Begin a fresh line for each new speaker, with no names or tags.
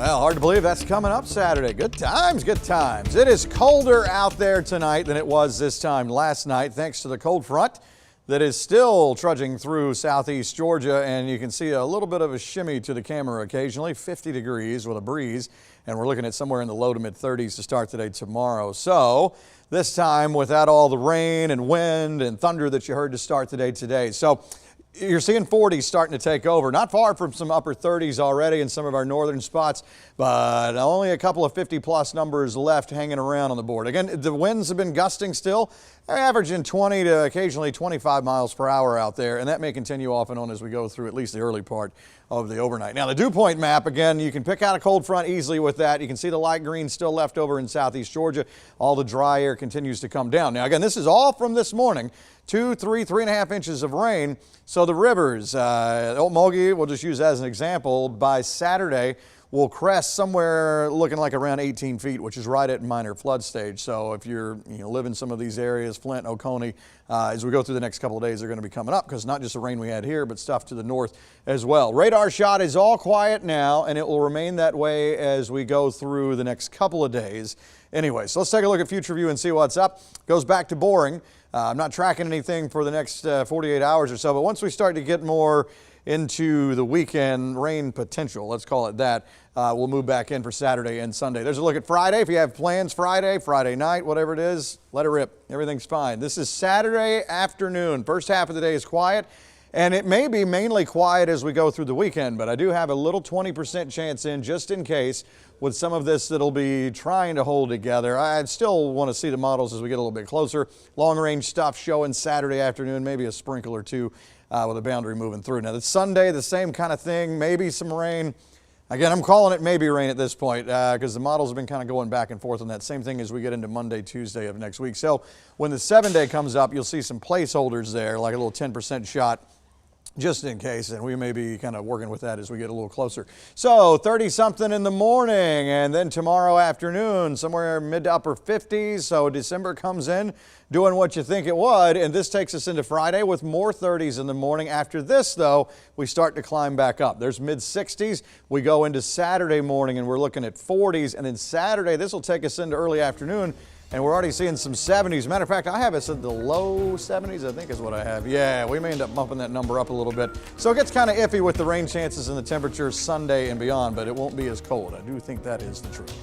Well, hard to believe that's coming up Saturday. Good times, good times. It is colder out there tonight than it was this time last night, thanks to the cold front that is still trudging through southeast Georgia, and you can see a little bit of a shimmy to the camera occasionally, 50 degrees with a breeze, and we're looking at somewhere in the low to mid 30s to start today tomorrow. So this time without all the rain and wind and thunder that you heard to start today. So you're seeing 40s starting to take over, not far from some upper 30s already in some of our northern spots, but only a couple of 50-plus numbers left hanging around on the board. Again, the winds have been gusting still, averaging 20 to occasionally 25 miles per hour out there, and that may continue off and on as we go through at least the early part of the overnight. Now, the dew point map, again, you can pick out a cold front easily with that. You can see the light green still left over in southeast Georgia. All the dry air continues to come down. Now, again, this is all from this morning. 2, 3, 3.5 inches of rain. So the rivers, Milledgeville, we'll just use as an example, by Saturday will crest somewhere looking like around 18 feet, which is right at minor flood stage. So if you're live in some of these areas, Flint, Oconee, as we go through the next couple of days, they're going to be coming up because not just the rain we had here, but stuff to the north as well. Radar shot is all quiet now, and it will remain that way as we go through the next couple of days. Anyway, so let's take a look at future view and see what's up. Goes back to boring. I'm not tracking anything for the next 48 hours or so, but once we start to get more into the weekend rain potential, let's call it that, we'll move back in for Saturday and Sunday. There's a look at Friday. If you have plans Friday night, whatever it is, let it rip. Everything's fine. This is Saturday afternoon. First half of the day is quiet, and it may be mainly quiet as we go through the weekend, but I do have a little 20% chance in just in case with some of this that'll be trying to hold together. I still want to see the models as we get a little bit closer. Long range stuff showing Saturday afternoon, maybe a sprinkle or two with a boundary moving through. Now, the Sunday, the same kind of thing, maybe some rain. Again, I'm calling it maybe rain at this point because the models have been kind of going back and forth on that same thing as we get into Monday, Tuesday of next week. So when the 7-day comes up, you'll see some placeholders there, like a little 10% shot, just in case, and we may be kind of working with that as we get a little closer. So 30-something in the morning, and then tomorrow afternoon, somewhere mid to upper 50s. So December comes in doing what you think it would, and this takes us into Friday with more 30s in the morning. After this, though, we start to climb back up. There's mid 60s. We go into Saturday morning, and we're looking at 40s, and then Saturday, this will take us into early afternoon, and we're already seeing some 70s. Matter of fact, I have it at the low 70s, I think is what I have. Yeah, we may end up bumping that number up a little bit. So it gets kind of iffy with the rain chances and the temperatures Sunday and beyond, but it won't be as cold. I do think that is the truth.